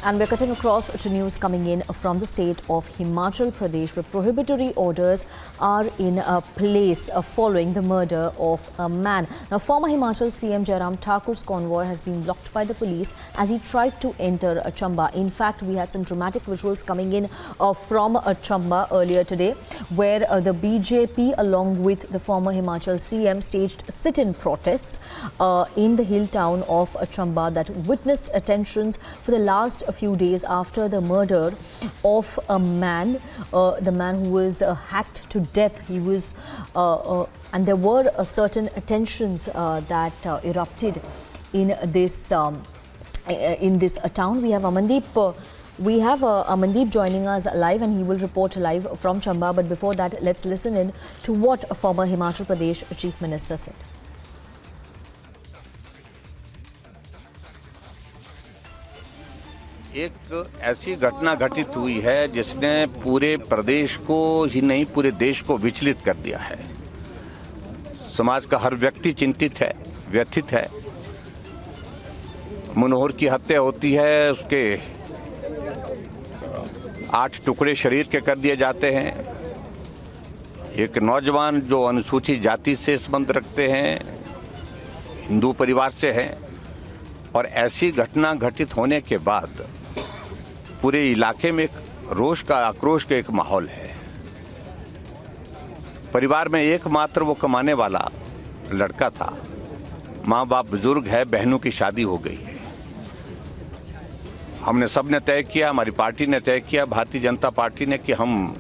And we're cutting across to news coming in from the state of Himachal Pradesh, where prohibitory orders are in place following the murder of a man. Now, former Himachal CM Jairam Thakur's convoy has been blocked by the police as he tried to enter Chamba. In fact, we had some dramatic visuals coming in from Chamba earlier today, where the BJP, along with the former Himachal CM, staged sit-in protests in the hill town of Chamba that witnessed tensions for the last few days after the murder of a man, the man who was hacked to death. He was, and there were certain tensions that erupted in this town. We have Amandeep. We have Amandeep joining us live, and he will report live from Chamba. But before that, let's listen in to what former Himachal Pradesh Chief Minister said. एक ऐसी घटना घटित हुई है जिसने पूरे प्रदेश को ही नहीं पूरे देश को विचलित कर दिया है। समाज का हर व्यक्ति चिंतित है, व्यथित है। मनोहर की हत्या होती है, उसके 8 टुकड़े शरीर के कर दिए जाते हैं। एक नौजवान जो अनुसूचित जाति से संबंध रखते हैं, हिंदू परिवार से हैं, और ऐसी घटना घटित होने के बाद पूरे इलाके में एक रोष का, आक्रोश का एक माहौल है। परिवार में एकमात्र वो कमाने वाला लड़का था। माँ बाप बुजुर्ग है, बहनों की शादी हो गई है। हमने सबने तय किया, हमारी पार्टी ने तय किया, भारतीय जनता पार्टी ने, कि हम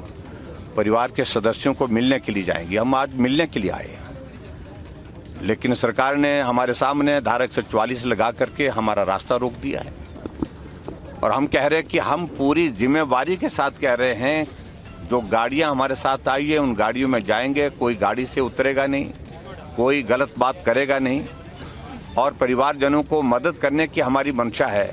परिवार के सदस्यों को मिलने के लिए जाएंगे। हम आज मिलने के लिए आए हैं, लेकिन सरकार ने हमारे सामने धारा 144 लगा करके हमारा रास्ता रोक दिया है। और हम कह रहे हैं कि हम पूरी जिम्मेवारी के साथ कह रहे हैं, जो गाड़ियां हमारे साथ आई है उन गाड़ियों में जाएंगे, कोई गाड़ी से उतरेगा नहीं, कोई गलत बात करेगा नहीं, और परिवारजनों को मदद करने की हमारी मंशा है।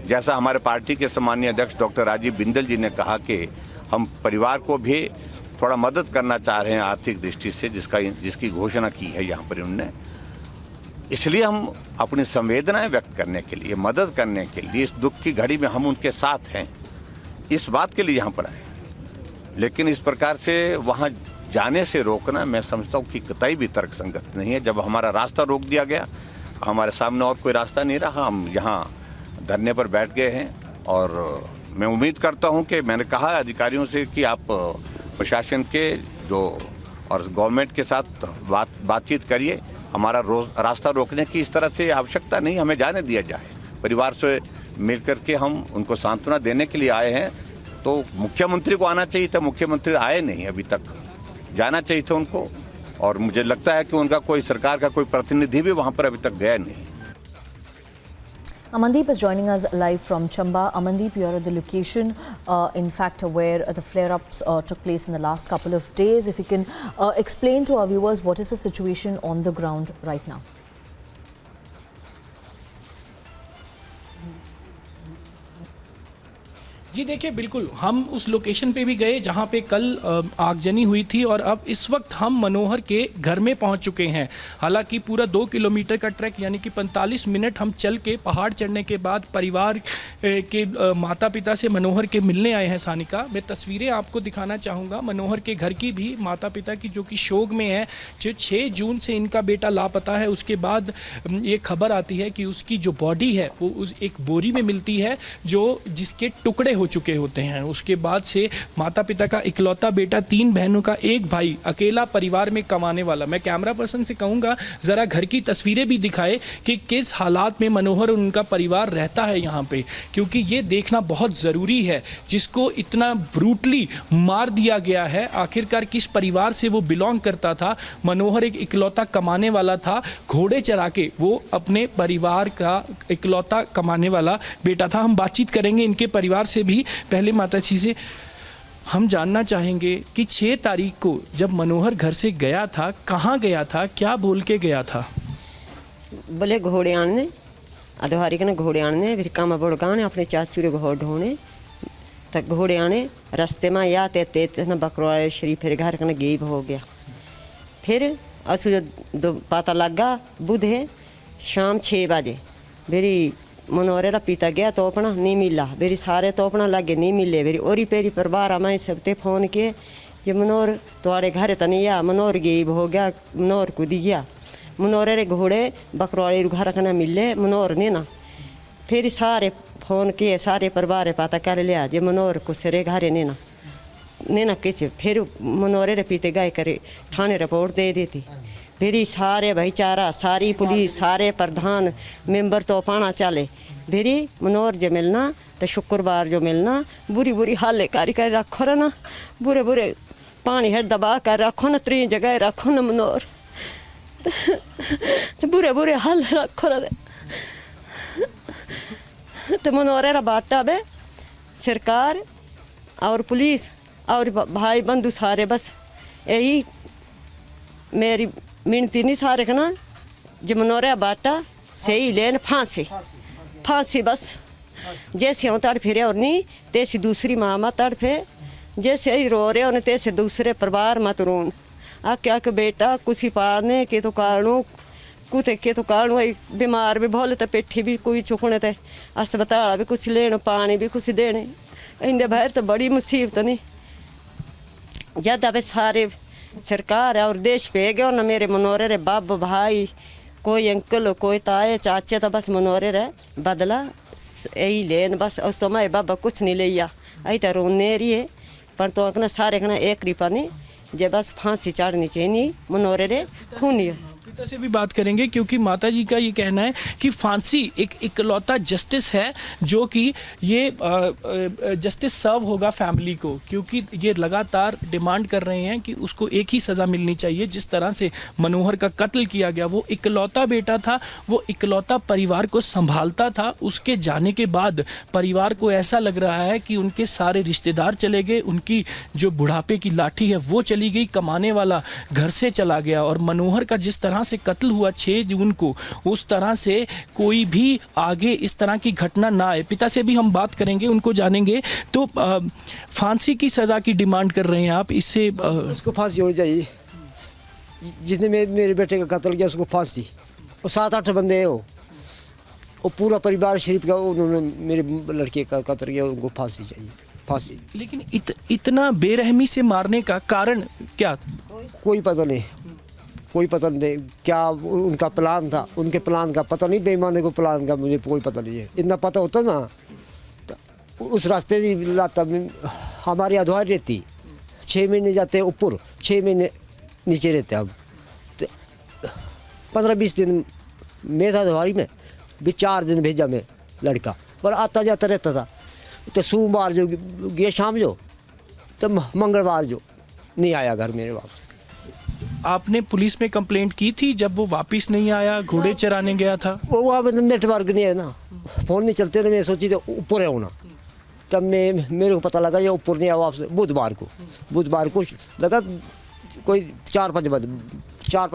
जैसा हमारे पार्टी के सम्मानीय अध्यक्ष डॉक्टर राजीव बिंदल जी ने कहा कि हम परिवार को भी थोड़ा मदद करना चाह रहे हैं आर्थिक दृष्टि से, जिसकी घोषणा की है यहाँ पर उन्होंने। इसलिए हम अपनी संवेदनाएं व्यक्त करने के लिए, मदद करने के लिए, इस दुख की घड़ी में हम उनके साथ हैं, इस बात के लिए यहाँ पर आए। लेकिन इस प्रकार से वहाँ जाने से रोकना, मैं समझता हूँ कि कतई भी तर्कसंगत नहीं है। जब हमारा रास्ता रोक दिया गया, हमारे सामने और कोई रास्ता नहीं रहा, हम यहाँ धरने पर बैठ गए हैं। और मैं उम्मीद करता हूँ कि मैंने कहा अधिकारियों से कि आप प्रशासन के जो और गवर्नमेंट के साथ बातचीत करिए। हमारा रास्ता रोकने की इस तरह से आवश्यकता नहीं, हमें जाने दिया जाए। परिवार से मिल करके हम उनको सांत्वना देने के लिए आए हैं। तो मुख्यमंत्री को आना चाहिए था, मुख्यमंत्री आए नहीं अभी तक, जाना चाहिए था उनको। और मुझे लगता है कि उनका कोई सरकार का कोई प्रतिनिधि भी वहाँ पर अभी तक गया नहीं। Amandeep is joining us live from Chamba. Amandeep, you are at the location, in fact, where the flare-ups took place in the last couple of days. If you can explain to our viewers what is the situation on the ground right now. जी देखिए, बिल्कुल हम उस location पे भी गए जहाँ पे कल आगजनी हुई थी, और अब इस वक्त हम मनोहर के घर में पहुँच चुके हैं। हालांकि पूरा 2 किलोमीटर का ट्रैक, यानी कि 45 मिनट हम चल के पहाड़ चढ़ने के बाद परिवार के माता पिता से मनोहर के मिलने आए हैं। सानिका, मैं तस्वीरें आपको दिखाना चाहूँगा मनोहर के घर की भी, माता पिता की, जो कि शोक में है। जो 6 जून से इनका बेटा लापता है, उसके बाद ये खबर आती है कि उसकी जो बॉडी है वो उस एक बोरी में मिलती है जिसके टुकड़े हो चुके होते हैं। उसके बाद से माता पिता का इकलौता बेटा, 3 बहनों का एक भाई, अकेला परिवार में कमाने वाला। मैं कैमरा पर्सन से कहूँगा ज़रा घर की तस्वीरें भी दिखाए कि किस हालात में मनोहर और उनका परिवार रहता है यहाँ पे, क्योंकि ये देखना बहुत ज़रूरी है। जिसको इतना ब्रूटली मार दिया गया है, आखिरकार किस परिवार से वो बिलोंग करता था। मनोहर एक इकलौता कमाने वाला था, घोड़े चरा के वो अपने परिवार का इकलौता कमाने वाला बेटा था। हम बातचीत करेंगे इनके परिवार से भी। पहले माता जी से हम जानना चाहेंगे कि 6 तारीख को जब मनोहर घर से गया था, कहाँ गया था, क्या बोल के गया था? बोले घोड़े आने, अधवारी के ना घोड़े आने, फिर कामा बोड़ गाने अपने चाचू रे घोड़ ढूंढने, तक घोड़े आने रास्ते में या ते ना बकरवाल शरीफ फिर घर का गेब हो गया। फिर असु जो पता लगा बुध है शाम 6 बजे मेरी मनोहर रा पिता गया तो अपना नहीं मिला, मेरी सारे तो अपना लागे नहीं मिले, मेरी ओरी पेरी परिवार मैं सबते फोन किए जे मनोहर तुम्हारे घर तो नहीं आ, मनोहर गरीब हो गया, मनोहर कूद गया, मनोहर रे घोड़े बकरवाड़ी घर रखना मिले, मनोहर ने ना फिर सारे फोन किए, सारे परिवार पता कर लिया जे मनोहर को सरे घरे ने ना किस फिर मनोहर रे पीते गए करे थाने रिपोर्ट दे देती, फिर सारे भाईचारा सारी पुलिस सारे प्रधान मेंबर तो पाना चले, फिर मनोहर जो मिलना तो शुक्रवार जो मिलना बुरी बुरी हाले कारी कर रखो ना, बुरे बुरे पानी हेड दबा कर रखो ना, 3 जगह रखो ना मनोहर तो बुरे बुरे हाल रखो ना, तो मनोहर रा बाटा बे सरकार और पुलिस और भाई बंधु सारे बस यही मेरी मिनती नहीं सारे का ना, जो मनोहर रा बाटा सही लेन फांसी बस, जैसे हम तड़फे रहे और नहीं तैसी दूसरी मामा तड़फे, जैसे ही रो रहे उन्हें तैसे दूसरे परिवार मत रोन, आ क्या के बेटा कुछ पाने के तो कारणों कुते के तो कारण वही बीमार भी भोले तो पेठी भी कोई चुकने थे, अस्पताल भी कुछ लेने पानी भी कुछ देने, इंदे बाहर तो बड़ी मुसीबत नहीं, जब अब सारे सरकार और देश पे गए ना मेरे मनोहर रे बाप भाई कोई अंकल कोई ताए चाचे तो बस मनोहर रे बदला यही लेन बस, उस तो मैं बाबा कुछ नहीं लिया आई तो रोने रही है, पर तो अपना सारे कहना एक रिपा नहीं जे बस फांसी चढ़नी चाहिए मनोहर रे खूनी पिता से भी बात करेंगे क्योंकि माता जी का ये कहना है कि फांसी एक इकलौता जस्टिस है जो कि ये जस्टिस सर्व होगा फैमिली को, क्योंकि ये लगातार डिमांड कर रहे हैं कि उसको एक ही सज़ा मिलनी चाहिए। जिस तरह से मनोहर का कत्ल किया गया, वो इकलौता बेटा था, वो इकलौता परिवार को संभालता था, उसके जाने के बाद परिवार को ऐसा लग रहा है कि उनके सारे रिश्तेदार चले गए, उनकी जो बुढ़ापे की लाठी है वो चली गई, कमाने वाला घर से चला गया, और मनोहर का जिस तरह से कत्ल हुआ 6 जून को, उस तरह से कोई भी आगे इस तरह की घटना ना आए। पिता से भी हम बात करेंगे, उनको जानेंगे। तो फांसी की सजा की डिमांड कर रहे हैं आप, इससे उसको फांसी होनी चाहिए, जिसने मेरे बेटे का कत्ल किया उसको फांसी, और 7-8 बंदे हैं वो पूरा परिवार शरीफ का, उन्होंने मेरे लड़के का कत्ल किया, उनको फांसी चाहिए, फांसी। लेकिन इतना बेरहमी से मारने का कारण क्या? कोई पता नहीं, कोई पता नहीं क्या उनका प्लान था, उनके प्लान का पता नहीं, बेईमानी को प्लान का मुझे कोई पता नहीं है। इतना पता होता ना तो उस रास्ते की लाता में हमारी अधवारी रहती, 6 महीने जाते ऊपर, 6 महीने नीचे रहते हम, तो 15-20 दिन मैं था अधवारी में भी, 4 दिन भेजा मैं लड़का, और आता जाता रहता था। तो सोमवार जो गया शाम जो, तो मंगलवार जो नहीं आया घर मेरे वापस। आपने पुलिस में कंप्लेंट की थी जब वो वापस नहीं आया, घोड़े चराने गया था? वो वहाँ पे नेटवर्क नहीं है ना, फ़ोन नहीं चलते ना, मैं सोची तो ऊपर है होना, तब मेरे को पता लगा ये ऊपर नहीं आया वापस। बुधवार को लगा कोई 4-5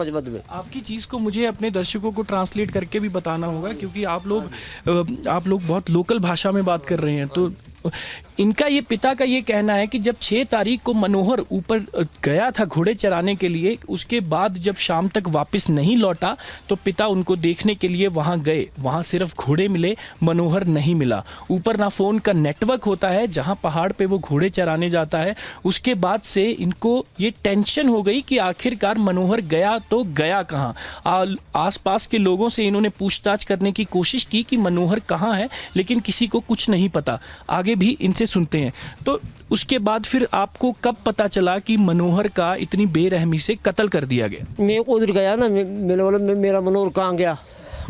बजे में। आपकी चीज़ को मुझे अपने दर्शकों को ट्रांसलेट करके भी बताना होगा, क्योंकि आप लोग बहुत लोकल भाषा में बात कर रहे हैं। तो इनका ये पिता का ये कहना है कि जब 6 तारीख को मनोहर ऊपर गया था घोड़े चराने के लिए, उसके बाद जब शाम तक वापस नहीं लौटा तो पिता उनको देखने के लिए वहां गए, वहां सिर्फ घोड़े मिले, मनोहर नहीं मिला। ऊपर ना फ़ोन का नेटवर्क होता है जहां पहाड़ पे वो घोड़े चराने जाता है। उसके बाद से इनको ये टेंशन हो गई कि आखिरकार मनोहर गया तो गया कहाँ। आसपास के लोगों से इन्होंने पूछताछ करने की कोशिश की कि मनोहर कहाँ है, लेकिन किसी को कुछ नहीं पता। आगे भी इनसे सुनते हैं। तो उसके बाद फिर आपको कब पता चला कि मनोहर का इतनी बेरहमी से कत्ल कर दिया गया? मैं उधर गया ना, मैंने बोला मेरा मनोहर कहाँ गया,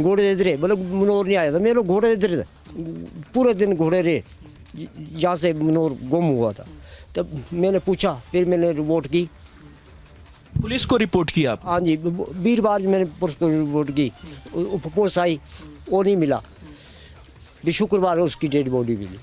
घोड़े इधर है, बोले मनोहर नहीं आया था, मेरे घोड़े इधर, पूरे दिन घोड़े रहे जहाँ से मनोहर गुम हुआ था। तब मैंने पूछा, फिर मैंने रिपोर्ट की, पुलिस को रिपोर्ट किया आप? हाँ जी, वीरवार मैंने पुलिस को रिपोर्ट की, पुलिस आई, वो नहीं मिला, भी शुक्रवार उसकी डेड बॉडी मिली,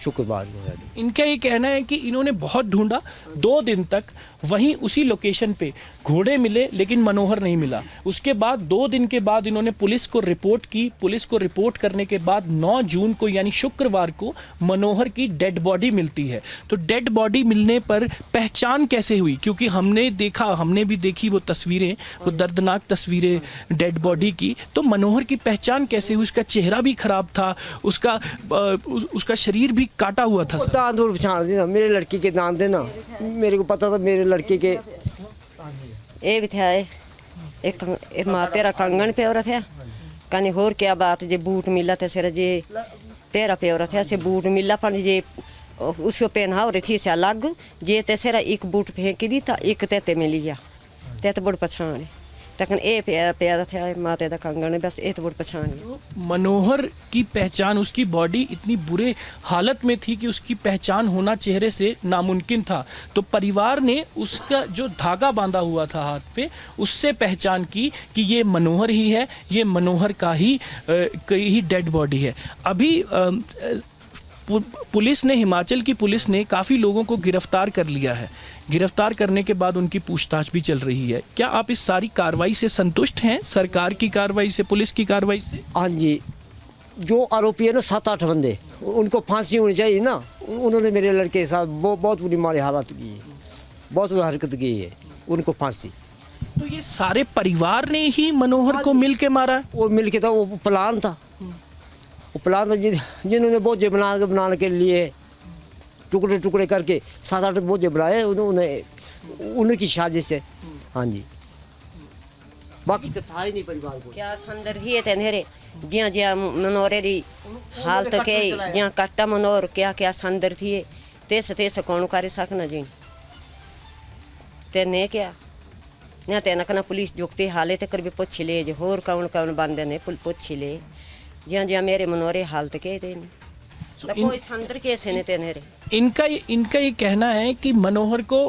शुक्रवार को है। इनका ये कहना है कि इन्होंने बहुत ढूंढा, 2 दिन तक वहीं उसी लोकेशन पे घोड़े मिले लेकिन मनोहर नहीं मिला। उसके बाद 2 दिन के बाद इन्होंने पुलिस को रिपोर्ट की। पुलिस को रिपोर्ट करने के बाद 9 जून को यानी शुक्रवार को मनोहर की डेड बॉडी मिलती है। तो डेड बॉडी मिलने पर पहचान कैसे हुई? क्योंकि हमने भी देखी वो तस्वीरें, वो दर्दनाक तस्वीरें डेड बॉडी की। तो मनोहर की पहचान कैसे हुई? उसका चेहरा भी खराब था, उसका शरीर भी काटा हुआ था। दांत दूर पछाड़ देना, मेरे लड़की के दांत देना, मेरे को पता था मेरे लड़के के ये भी था। एक माँ तेरा कंगन पे औरत है कने होर क्या बात जे बूट मिला थे सिर जे तेरा पे औरत है से बूट मिला पर जे उसको पहना हो रही थी से अलग जे ते सिर एक बूट फेंक दी था एक तेते में लिया ते बड़ पछाण तकन ए पे था माते दा कंगन बस ए बड़ पछाण। मनोहर की पहचान, उसकी बॉडी इतनी बुरे हालत में थी कि उसकी पहचान होना चेहरे से नामुमकिन था। तो परिवार ने उसका जो धागा बांधा हुआ था हाथ पे, उससे पहचान की कि ये मनोहर ही है, ये मनोहर का ही डेड बॉडी है। अभी पुलिस ने, हिमाचल की पुलिस ने काफ़ी लोगों को गिरफ्तार कर लिया है। गिरफ्तार करने के बाद उनकी पूछताछ भी चल रही है। क्या आप इस सारी कार्रवाई से संतुष्ट हैं, सरकार की कार्रवाई से, पुलिस की कार्रवाई से? हाँ जी, जो आरोपी है ना 7-8 बंदे, उनको फांसी होनी चाहिए ना। उन्होंने मेरे लड़के के साथ बहुत बुरी मारी हालत की है, बहुत बुरी हरकत की है, उनको फांसी। तो ये सारे परिवार ने ही मनोहर को मिल के मारा है? वो मिल के था, वो प्लान था, वो प्लान था जिन्होंने बोझे बनाने के लिए टुकड़े टुकड़े करके 7-8 बोझे बनाए उनकी साजिश से। हाँ जी, बाकी तो था ही नहीं परिवार को। क्या संदर ही है नेरे जिया जिया मनोरे री हालत के जिया कट्टा मनोर क्या संदर थी तेस कौन कर सकना जी तेने क्या ना तेना कना पुलिस जुगती हाले ते कर भी पूछ ले जो होर कौन बंदे ने पूछ ले जिया जिया मेरे मनोरे हालत के देने कोई संदर कैसे ने तेने। इनका ये कहना है कि मनोहर को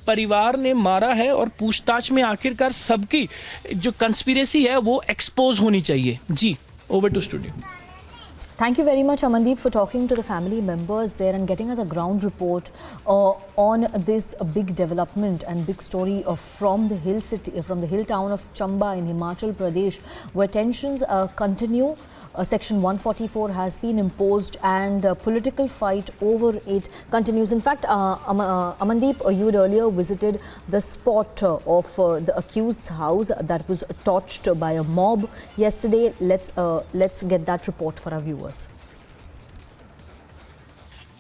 परिवार ने मारा है और पूछताछ में आखिरकार सबकी जो कंस्पिरेसी है वो एक्सपोज होनी चाहिए। जी, over to studio. Thank you very much, Amandeep, for talking to the family members there and getting us a ground report on this big development and big story from the hill town of Chamba in Himachal Pradesh, where tensions continue. Section 144 has been imposed and political fight over it continues. In fact, Amandeep, you had earlier visited the spot of the accused's house that was torched by a mob yesterday. Let's get that report for our viewers.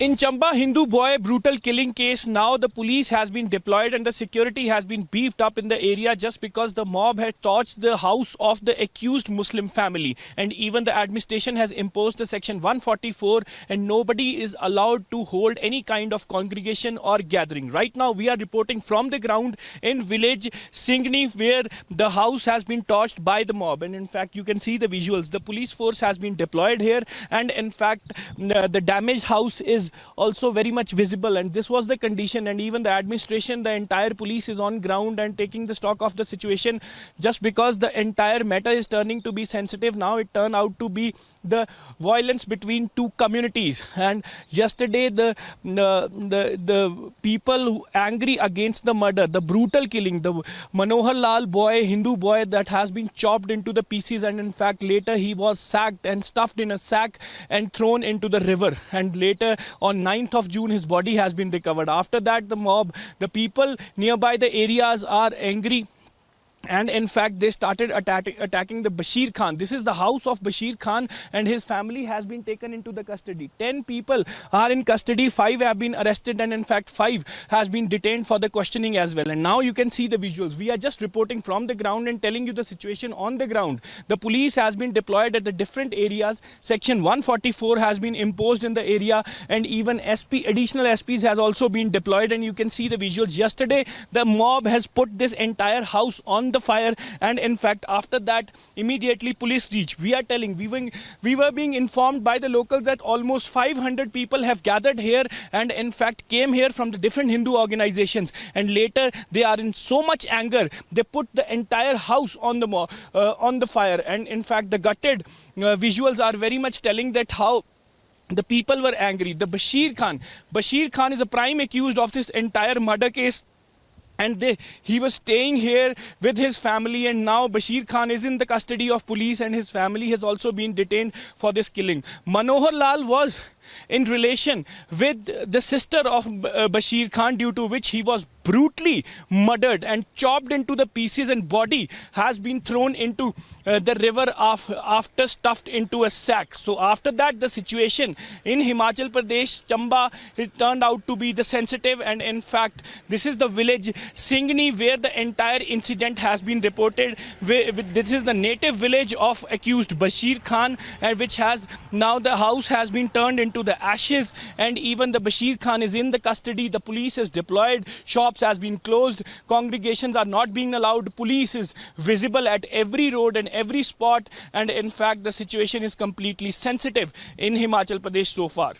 In Chamba Hindu boy brutal killing case, now the police has been deployed and the security has been beefed up in the area just because the mob had torched the house of the accused Muslim family. And even the administration has imposed the section 144 and nobody is allowed to hold any kind of congregation or gathering. Right now we are reporting from the ground in village Singni where the house has been torched by the mob. And in fact you can see the visuals. The police force has been deployed here and in fact the damaged house is also very much visible, and this was the condition. And even the administration, the entire police is on ground and taking the stock of the situation. Just because the entire matter is turning to be sensitive, now it turned out to be the violence between two communities. And yesterday the people who angry against the murder, the brutal killing, the Manohar Lal boy, Hindu boy that has been chopped into the pieces, and in fact later he was sacked and stuffed in a sack and thrown into the river. And later on 9th of June his body has been recovered. After that the mob, the people nearby the areas are angry. And in fact they started attacking the Bashir Khan. This is the house of Bashir Khan and his family has been taken into the custody. 10 people are in custody, 5 have been arrested and in fact 5 has been detained for the questioning as well. And now you can see the visuals. We are just reporting from the ground and telling you the situation on the ground. The police has been deployed at the different areas. Section 144 has been imposed in the area and even additional SPs has also been deployed, and you can see the visuals. Yesterday the mob has put this entire house on the fire, and in fact after that immediately police reached. We are telling, we were being informed by the locals that almost 500 people have gathered here and in fact came here from the different Hindu organizations, and later they are in so much anger they put the entire house on the fire. And in fact the gutted visuals are very much telling that how the people were angry. The Bashir Khan is a prime accused of this entire murder case. And he was staying here with his family, and now Bashir Khan is in the custody of police, and his family has also been detained for this killing. Manohar Lal was in relation with the sister of Bashir Khan, due to which he was brutally murdered and chopped into the pieces, and body has been thrown into the river after stuffed into a sack. So after that, the situation in Himachal Pradesh, Chamba, has turned out to be the sensitive, and in fact this is the village Singni where the entire incident has been reported. This is the native village of accused Bashir Khan, which has now, the house has been turned into the ashes, and even the Bashir Khan is in the custody. The police is deployed, shops has been closed, congregations are not being allowed, police is visible at every road and every spot, and in fact the situation is completely sensitive in Himachal Pradesh so far.